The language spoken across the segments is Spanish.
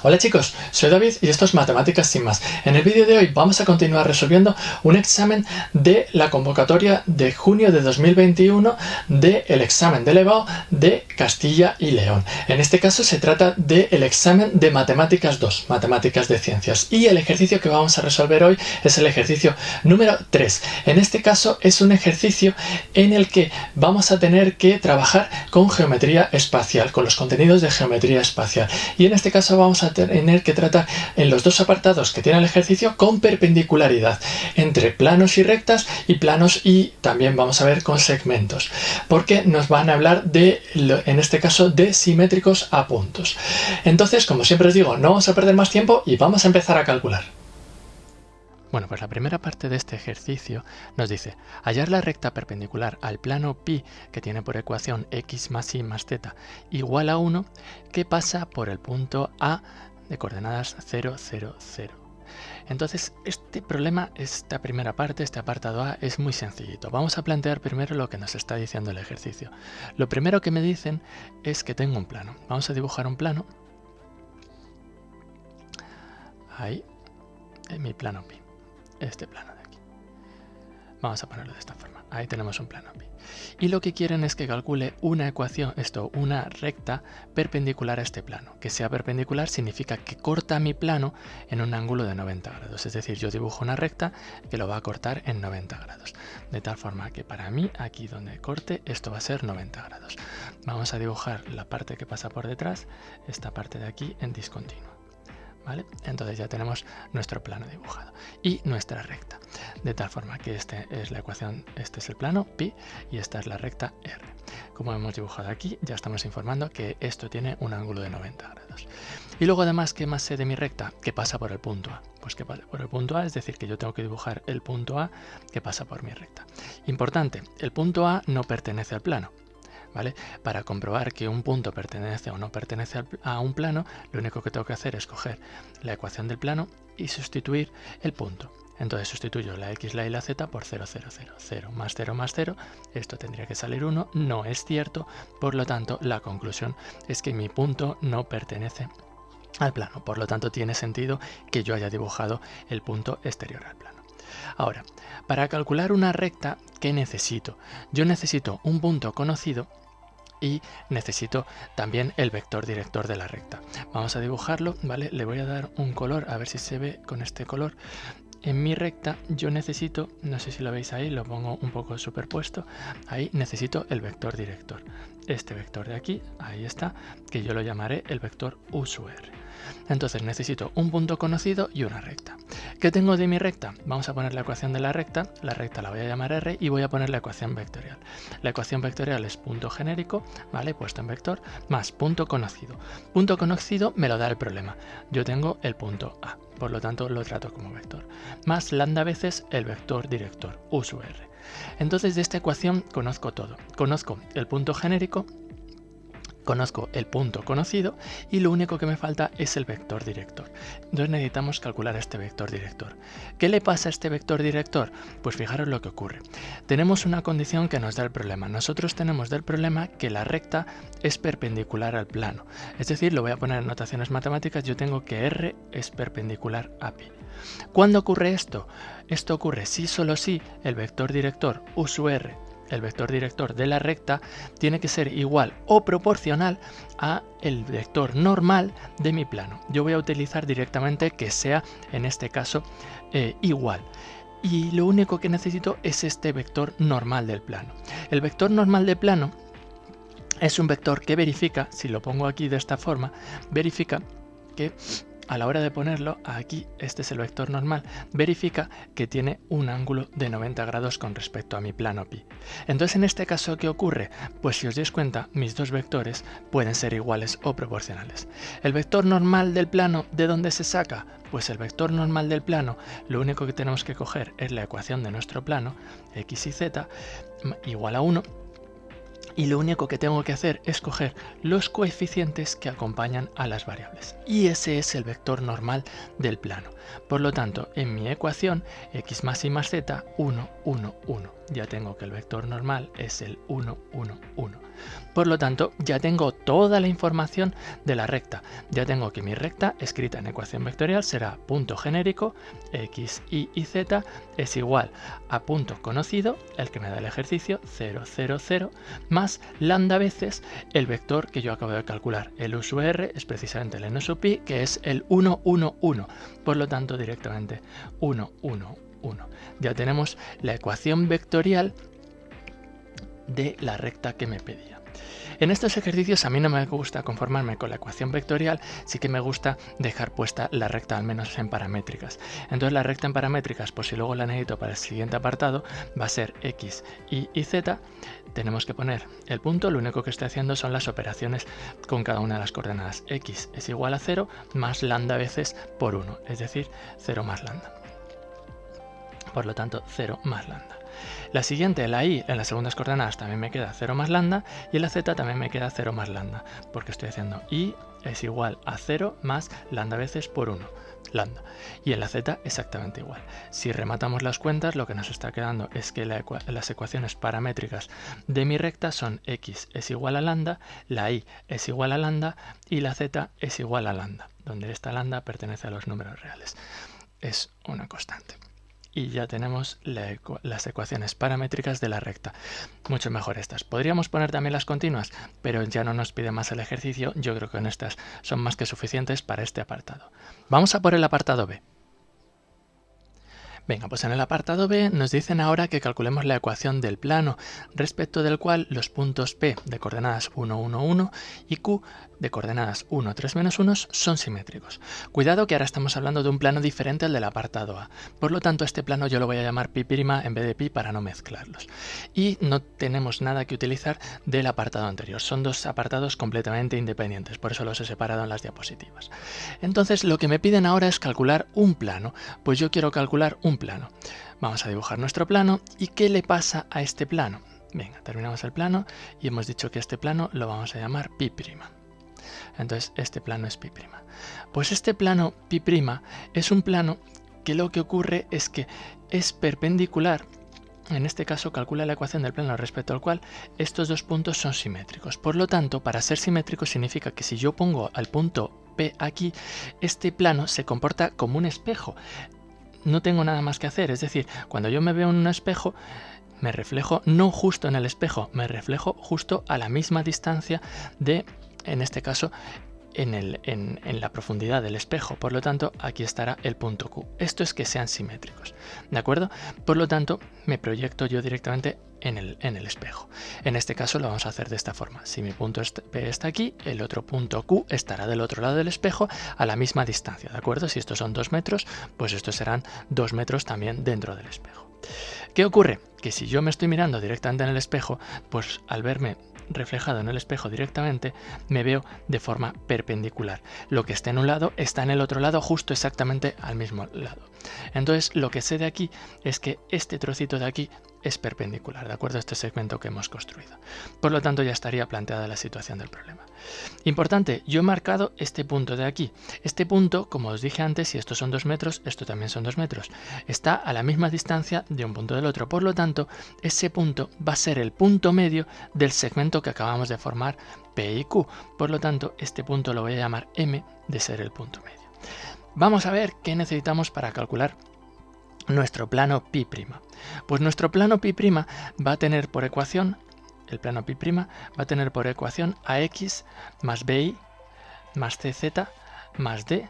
Hola chicos, soy David y esto es Matemáticas sin más. En el vídeo de hoy vamos a continuar resolviendo un examen de la convocatoria de junio de 2021 del examen de elevado de Castilla y León. En este caso se trata del examen de Matemáticas 2, Matemáticas de Ciencias. Y el ejercicio que vamos a resolver hoy es el ejercicio número 3. En este caso es un ejercicio en el que vamos a tener que trabajar con geometría espacial, con los contenidos de geometría espacial. Y en este caso vamos a tener que tratar en los dos apartados que tiene el ejercicio con perpendicularidad entre planos y rectas y planos, y también vamos a ver con segmentos, porque nos van a hablar de, en este caso, de simétricos a puntos. Entonces, como siempre os digo, no vamos a perder más tiempo y vamos a empezar a calcular. Bueno, pues la primera parte de este ejercicio nos dice hallar la recta perpendicular al plano pi que tiene por ecuación x más y más z igual a 1 que pasa por el punto A de coordenadas 0, 0, 0. Entonces, este problema, esta primera parte, este apartado A, es muy sencillito. Vamos a plantear primero lo que nos está diciendo el ejercicio. Lo primero que me dicen es que tengo un plano. Vamos a dibujar un plano. Ahí, en mi plano pi. Este plano de aquí. Vamos a ponerlo de esta forma. Ahí tenemos un plano pi. Y lo que quieren es que calcule una ecuación, una recta perpendicular a este plano. Que sea perpendicular significa que corta mi plano en un ángulo de 90 grados. Es decir, yo dibujo una recta que lo va a cortar en 90 grados. De tal forma que para mí, aquí donde corte, esto va a ser 90 grados. Vamos a dibujar la parte que pasa por detrás, esta parte de aquí en discontinuo. ¿Vale? Entonces ya tenemos nuestro plano dibujado y nuestra recta, de tal forma que esta es la ecuación, este es el plano pi y esta es la recta r. Como hemos dibujado aquí, ya estamos informando que esto tiene un ángulo de 90 grados. Y luego además, ¿qué más sé de mi recta? Que pasa por el punto A. Pues que pasa por el punto A, es decir, que yo tengo que dibujar el punto A que pasa por mi recta. Importante, el punto A no pertenece al plano. ¿Vale? Para comprobar que un punto pertenece o no pertenece a un plano, lo único que tengo que hacer es coger la ecuación del plano y sustituir el punto. Entonces sustituyo la x, la y la z por 0, 0, 0. 0 más 0 más 0, esto tendría que salir 1, no es cierto, por lo tanto la conclusión es que mi punto no pertenece al plano, por lo tanto tiene sentido que yo haya dibujado el punto exterior al plano. Ahora, para calcular una recta, ¿qué necesito? Yo necesito un punto conocido y necesito también el vector director de la recta. Vamos a dibujarlo, ¿vale? Le voy a dar un color, a ver si se ve con este color. En mi recta yo necesito, no sé si lo veis ahí, lo pongo un poco superpuesto, ahí necesito el vector director. Este vector de aquí, ahí está, que yo lo llamaré el vector U sub R. Entonces necesito un punto conocido y una recta. ¿Qué tengo de mi recta? Vamos a poner la ecuación de la recta la voy a llamar R y voy a poner la ecuación vectorial. La ecuación vectorial es punto genérico, ¿vale? Puesto en vector, más punto conocido. Punto conocido me lo da el problema. Yo tengo el punto A, por lo tanto lo trato como vector. Más lambda veces el vector director, U sub R. Entonces de esta ecuación conozco todo. Conozco el punto genérico, conozco el punto conocido y lo único que me falta es el vector director. Entonces necesitamos calcular este vector director. ¿Qué le pasa a este vector director? Pues fijaros lo que ocurre. Tenemos una condición que nos da el problema. Nosotros tenemos del problema que la recta es perpendicular al plano. Es decir, lo voy a poner en notaciones matemáticas, yo tengo que R es perpendicular a pi. ¿Cuándo ocurre esto? Esto ocurre si solo si el vector director U sub R, el vector director de la recta, tiene que ser igual o proporcional a el vector normal de mi plano. Yo voy a utilizar directamente que sea, en este caso, igual. Y lo único que necesito es este vector normal del plano. El vector normal del plano es un vector que verifica, si lo pongo aquí de esta forma, verifica que a la hora de ponerlo aquí, este es el vector normal, verifica que tiene un ángulo de 90 grados con respecto a mi plano pi. Entonces en este caso, ¿qué ocurre? Pues si os dais cuenta, mis dos vectores pueden ser iguales o proporcionales. El vector normal del plano, ¿de dónde se saca? Pues el vector normal del plano, lo único que tenemos que coger es la ecuación de nuestro plano, x y z, igual a 1, y lo único que tengo que hacer es coger los coeficientes que acompañan a las variables. Y ese es el vector normal del plano. Por lo tanto, en mi ecuación, x más y más z, 1, 1, 1. ya tengo que el vector normal es el 1, 1, 1. Por lo tanto, ya tengo toda la información de la recta. Ya tengo que mi recta, escrita en ecuación vectorial, será punto genérico, x, y z, es igual a punto conocido, el que me da el ejercicio, 0, 0, 0, más lambda veces el vector que yo acabo de calcular. El u sub r es precisamente el n sub pi, que es el 1, 1, 1. Por lo tanto, directamente 1, 1, 1. Ya tenemos la ecuación vectorial de la recta que me pedía. En estos ejercicios a mí no me gusta conformarme con la ecuación vectorial, sí que me gusta dejar puesta la recta al menos en paramétricas. Entonces la recta en paramétricas, por si luego la necesito para el siguiente apartado, va a ser x, y z. Tenemos que poner el punto, lo único que estoy haciendo son las operaciones con cada una de las coordenadas. X es igual a 0 más lambda veces por 1, es decir, 0 más lambda. Por lo tanto, 0 más lambda. La siguiente, la y, en las segundas coordenadas también me queda 0 más lambda, y en la z también me queda 0 más lambda, porque estoy haciendo y es igual a 0 más lambda veces por 1, lambda. Y en la z exactamente igual. Si rematamos las cuentas, lo que nos está quedando es que las ecuaciones paramétricas de mi recta son x es igual a lambda, la y es igual a lambda y la z es igual a lambda, donde esta lambda pertenece a los números reales. Es una constante. Y ya tenemos las ecuaciones paramétricas de la recta. Mucho mejor estas. Podríamos poner también las continuas, pero ya no nos pide más el ejercicio. Yo creo que con estas son más que suficientes para este apartado. Vamos a por el apartado B. Venga, pues en el apartado B nos dicen ahora que calculemos la ecuación del plano, respecto del cual los puntos P de coordenadas 1, 1, 1 y Q de coordenadas 1, 3, menos 1 son simétricos. Cuidado que ahora estamos hablando de un plano diferente al del apartado A. Por lo tanto, este plano yo lo voy a llamar pi' en vez de pi para no mezclarlos. Y no tenemos nada que utilizar del apartado anterior. Son dos apartados completamente independientes, por eso los he separado en las diapositivas. Entonces, lo que me piden ahora es calcular un plano. Pues yo quiero calcular un plano. Vamos a dibujar nuestro plano. ¿Y qué le pasa a este plano? Venga, terminamos el plano y hemos dicho que este plano lo vamos a llamar pi'. Entonces este plano es pi'. Pues este plano pi' es un plano que lo que ocurre es que es perpendicular. En este caso calcula la ecuación del plano respecto al cual estos dos puntos son simétricos. Por lo tanto, para ser simétrico significa que si yo pongo al punto P aquí, este plano se comporta como un espejo. No tengo nada más que hacer, es decir, cuando yo me veo en un espejo, me reflejo no justo en el espejo, me reflejo justo a la misma distancia de, en este caso, en la profundidad del espejo. Por lo tanto, aquí estará el punto Q. Esto es que sean simétricos, ¿de acuerdo? Por lo tanto, me proyecto yo directamente en el espejo. En este caso lo vamos a hacer de esta forma. Si mi punto P está aquí, el otro punto Q estará del otro lado del espejo a la misma distancia, ¿de acuerdo? Si estos son 2 metros, pues estos serán 2 metros también dentro del espejo. ¿Qué ocurre? Que si yo me estoy mirando directamente en el espejo, pues al verme reflejado en el espejo directamente, me veo de forma perpendicular. Lo que está en un lado está en el otro lado, justo exactamente al mismo lado. Entonces, lo que sé de aquí es que este trocito de aquí es perpendicular, de acuerdo a este segmento que hemos construido. Por lo tanto, ya estaría planteada la situación del problema. Importante, yo he marcado este punto de aquí. Este punto, como os dije antes, si estos son 2 metros, esto también son 2 metros. Está a la misma distancia de un punto del otro. Por lo tanto, ese punto va a ser el punto medio del segmento que acabamos de formar, P y Q. Por lo tanto, este punto lo voy a llamar M, de ser el punto medio. Vamos a ver qué necesitamos para calcular nuestro plano pi'. Pues nuestro plano pi' va a tener por ecuación, el plano pi' va a tener por ecuación ax más bi más cz más d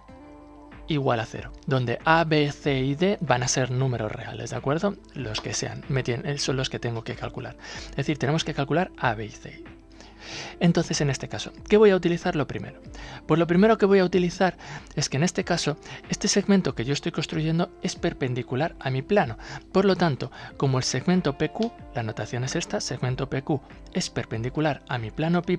igual a 0, donde a, b, c y d van a ser números reales, ¿de acuerdo? Los que sean, son los que tengo que calcular. Es decir, tenemos que calcular a, b y c. Entonces, en este caso, ¿qué voy a utilizar lo primero? Pues lo primero que voy a utilizar es que en este caso, este segmento que yo estoy construyendo es perpendicular a mi plano. Por lo tanto, como el segmento PQ, la notación es esta, segmento PQ es perpendicular a mi plano pi',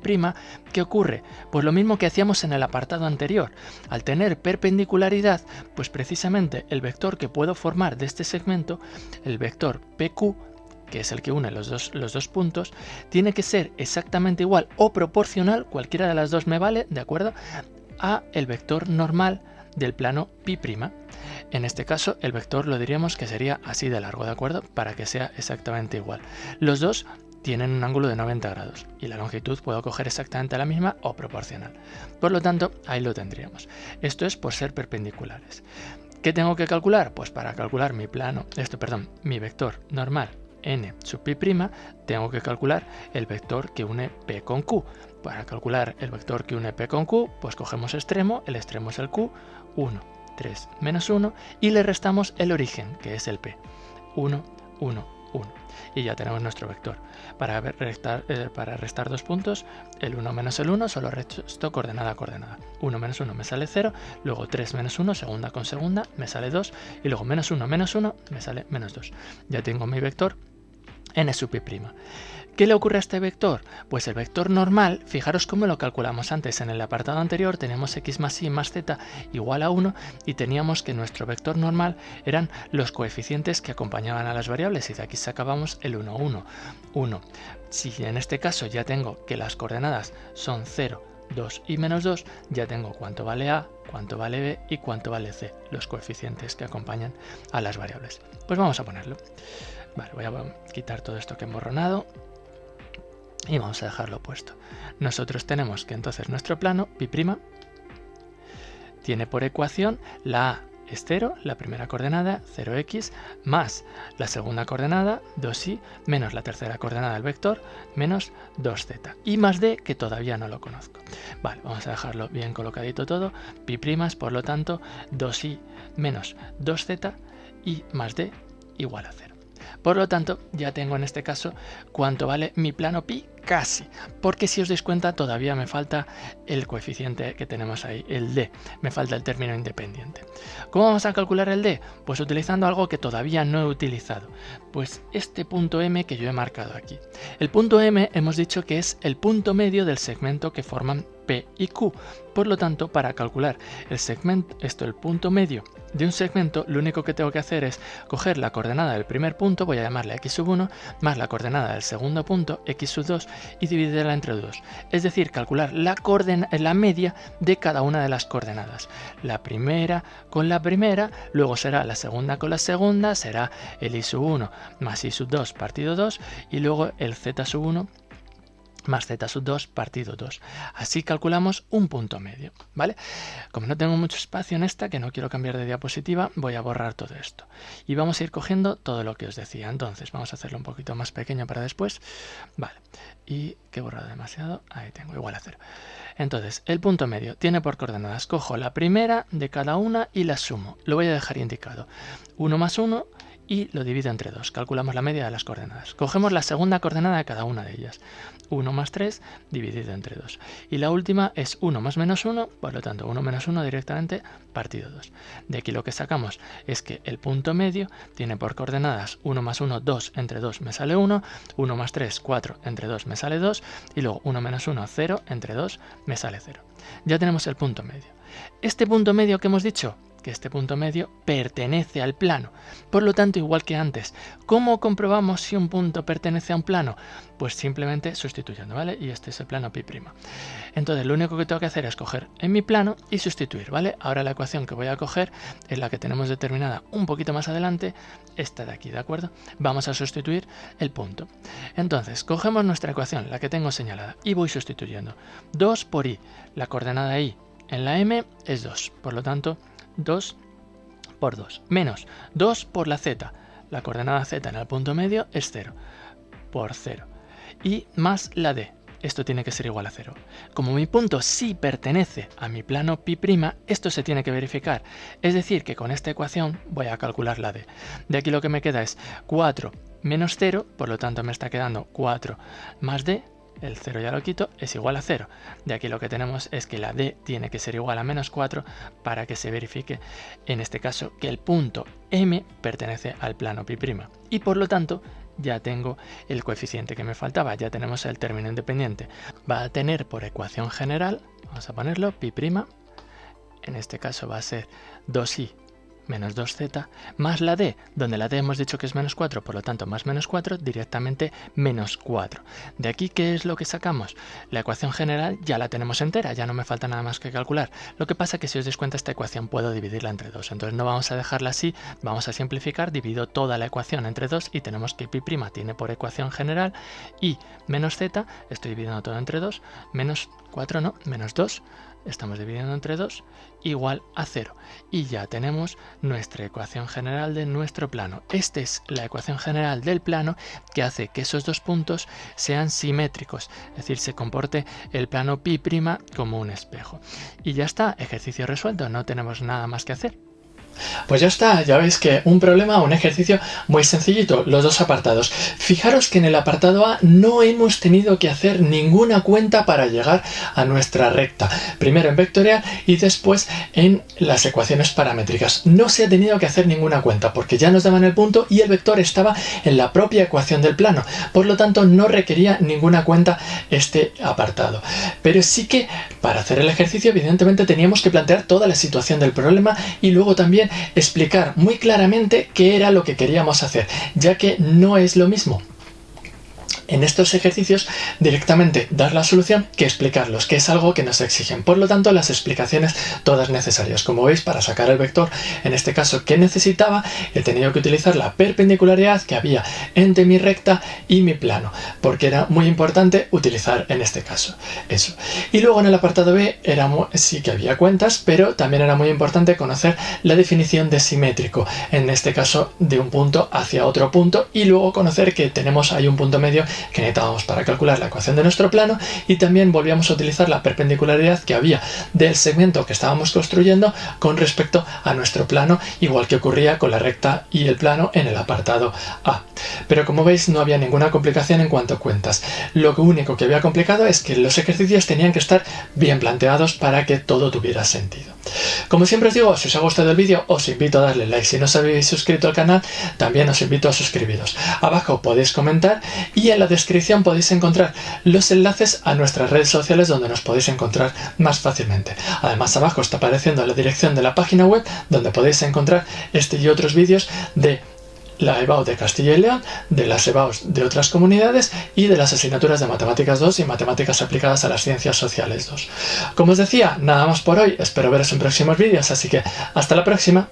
¿qué ocurre? Pues lo mismo que hacíamos en el apartado anterior. Al tener perpendicularidad, pues precisamente el vector que puedo formar de este segmento, el vector PQ, que es el que une los dos puntos, tiene que ser exactamente igual o proporcional, cualquiera de las dos me vale, ¿de acuerdo?, a el vector normal del plano pi'. En este caso, el vector lo diríamos que sería así de largo, ¿de acuerdo? Para que sea exactamente igual. Los dos tienen un ángulo de 90 grados y la longitud puedo coger exactamente la misma o proporcional. Por lo tanto, ahí lo tendríamos. Esto es por ser perpendiculares. ¿Qué tengo que calcular? Pues para calcular mi vector normal n sub pi', tengo que calcular el vector que une P con Q. Para calcular el vector que une P con Q, pues cogemos extremo, el extremo es el Q, 1, 3, menos 1, y le restamos el origen, que es el P, 1, 1, 1. Y ya tenemos nuestro vector. Para restar 2 puntos, el 1 menos el 1, solo resto coordenada a coordenada. 1 menos 1 me sale 0, luego 3 menos 1, segunda con segunda, me sale 2, y luego menos 1 menos 1, me sale menos 2. Ya tengo mi vector n sub pi'. ¿Qué le ocurre a este vector? Pues el vector normal, fijaros cómo lo calculamos antes. En el apartado anterior teníamos x más y más z igual a 1 y teníamos que nuestro vector normal eran los coeficientes que acompañaban a las variables y de aquí sacábamos el 1, 1, 1. Si en este caso ya tengo que las coordenadas son 0, 2 y menos 2, ya tengo cuánto vale A, cuánto vale B y cuánto vale C, los coeficientes que acompañan a las variables. Pues vamos a ponerlo. Vale, voy a quitar todo esto que he emborronado y vamos a dejarlo puesto. Nosotros tenemos que entonces nuestro plano, pi', tiene por ecuación la A es 0, la primera coordenada, 0x, más la segunda coordenada, 2y, menos la tercera coordenada del vector, menos 2z. Y más d, que todavía no lo conozco. Vale, vamos a dejarlo bien colocadito todo. Pi', por lo tanto, 2y menos 2z y más d igual a 0. Por lo tanto, ya tengo en este caso cuánto vale mi plano pi casi, porque si os dais cuenta todavía me falta el coeficiente que tenemos ahí, el d, me falta el término independiente. ¿Cómo vamos a calcular el d? Pues utilizando algo que todavía no he utilizado, pues este punto m que yo he marcado aquí. El punto m hemos dicho que es el punto medio del segmento que forman P y Q. Por lo tanto, para calcular el punto medio de un segmento, lo único que tengo que hacer es coger la coordenada del primer punto, voy a llamarle x1, más la coordenada del segundo punto, x2, y dividirla entre 2. Es decir, calcular la media de cada una de las coordenadas. La primera con la primera, luego será la segunda con la segunda, será el y1 más y2 partido 2, y luego el z1 más z2 partido 2. Así calculamos un punto medio, ¿vale? Como no tengo mucho espacio en esta, que no quiero cambiar de diapositiva, voy a borrar todo esto. Y vamos a ir cogiendo todo lo que os decía. Entonces, vamos a hacerlo un poquito más pequeño para después. Vale. Y que he borrado demasiado. Ahí tengo, igual a 0. Entonces, el punto medio tiene por coordenadas. Cojo la primera de cada una y la sumo. Lo voy a dejar indicado. 1 más 1 y lo divido entre 2. Calculamos la media de las coordenadas. Cogemos la segunda coordenada de cada una de ellas. 1 más 3 dividido entre 2. Y la última es 1 más menos 1, por lo tanto 1 menos 1 directamente partido 2. De aquí lo que sacamos es que el punto medio tiene por coordenadas 1 más 1, 2, entre 2 me sale 1, 1 más 3, 4, entre 2 me sale 2, y luego 1 menos 1, 0, entre 2 me sale 0. Ya tenemos el punto medio. Este punto medio que hemos dicho, que este punto medio pertenece al plano. Por lo tanto, igual que antes, ¿cómo comprobamos si un punto pertenece a un plano? Pues simplemente sustituyendo, ¿vale? Y este es el plano pi'. Entonces, lo único que tengo que hacer es coger en mi plano y sustituir, ¿vale? Ahora la ecuación que voy a coger es la que tenemos determinada un poquito más adelante, esta de aquí, ¿de acuerdo? Vamos a sustituir el punto. Entonces, cogemos nuestra ecuación, la que tengo señalada, y voy sustituyendo. 2 por i, la coordenada i en la m es 2, por lo tanto, 2 por 2, menos 2 por la z, la coordenada z en el punto medio es 0, por 0, y más la d, esto tiene que ser igual a 0. Como mi punto sí pertenece a mi plano pi', esto se tiene que verificar, es decir, que con esta ecuación voy a calcular la d. De aquí lo que me queda es 4 menos 0, por lo tanto me está quedando 4 más d, el 0 ya lo quito, es igual a 0. De aquí lo que tenemos es que la d tiene que ser igual a menos 4 para que se verifique, en este caso, que el punto m pertenece al plano pi'. Y por lo tanto, ya tengo el coeficiente que me faltaba, ya tenemos el término independiente. Va a tener por ecuación general, vamos a ponerlo, pi', en este caso va a ser 2i menos 2z, más la d, donde la d hemos dicho que es menos 4, por lo tanto más menos 4, directamente menos 4. De aquí, ¿qué es lo que sacamos? La ecuación general ya la tenemos entera, ya no me falta nada más que calcular. Lo que pasa es que si os dais cuenta, esta ecuación puedo dividirla entre 2, entonces no vamos a dejarla así, vamos a simplificar, divido toda la ecuación entre 2 y tenemos que pi' tiene por ecuación general y menos z, estoy dividiendo todo entre 2, menos 4 no, menos 2, estamos dividiendo entre 2, igual a 0. Y ya tenemos nuestra ecuación general de nuestro plano. Esta es la ecuación general del plano que hace que esos dos puntos sean simétricos, es decir, se comporte el plano pi' como un espejo. Y ya está, ejercicio resuelto, no tenemos nada más que hacer. Pues ya está, ya veis que un problema, un ejercicio muy sencillito, los dos apartados. Fijaros que en el apartado A no hemos tenido que hacer ninguna cuenta para llegar a nuestra recta. Primero en vectorial y después en las ecuaciones paramétricas. No se ha tenido que hacer ninguna cuenta porque ya nos daban el punto y el vector estaba en la propia ecuación del plano. Por lo tanto, no requería ninguna cuenta este apartado. Pero sí que para hacer el ejercicio, evidentemente, teníamos que plantear toda la situación del problema y luego también explicar muy claramente qué era lo que queríamos hacer, ya que no es lo mismo en estos ejercicios directamente dar la solución que explicarlos, que es algo que nos exigen. Por lo tanto, las explicaciones todas necesarias. Como veis, para sacar el vector, en este caso, ¿qué necesitaba? He tenido que utilizar la perpendicularidad que había entre mi recta y mi plano, porque era muy importante utilizar en este caso eso. Y luego en el apartado B sí que había cuentas, pero también era muy importante conocer la definición de simétrico, en este caso de un punto hacia otro punto, y luego conocer que tenemos ahí un punto medio que necesitábamos para calcular la ecuación de nuestro plano, y también volvíamos a utilizar la perpendicularidad que había del segmento que estábamos construyendo con respecto a nuestro plano, igual que ocurría con la recta y el plano en el apartado A. Pero como veis, no había ninguna complicación en cuanto a cuentas. Lo único que había complicado es que los ejercicios tenían que estar bien planteados para que todo tuviera sentido. Como siempre os digo, si os ha gustado el vídeo, os invito a darle like. Si no os habéis suscrito al canal, también os invito a suscribiros. Abajo podéis comentar y en la descripción podéis encontrar los enlaces a nuestras redes sociales donde nos podéis encontrar más fácilmente. Además, abajo está apareciendo la dirección de la página web donde podéis encontrar este y otros vídeos de la EBAU de Castilla y León, de las EBAUs de otras comunidades y de las asignaturas de Matemáticas 2 y Matemáticas aplicadas a las Ciencias Sociales 2. Como os decía, nada más por hoy, espero veros en próximos vídeos, así que hasta la próxima.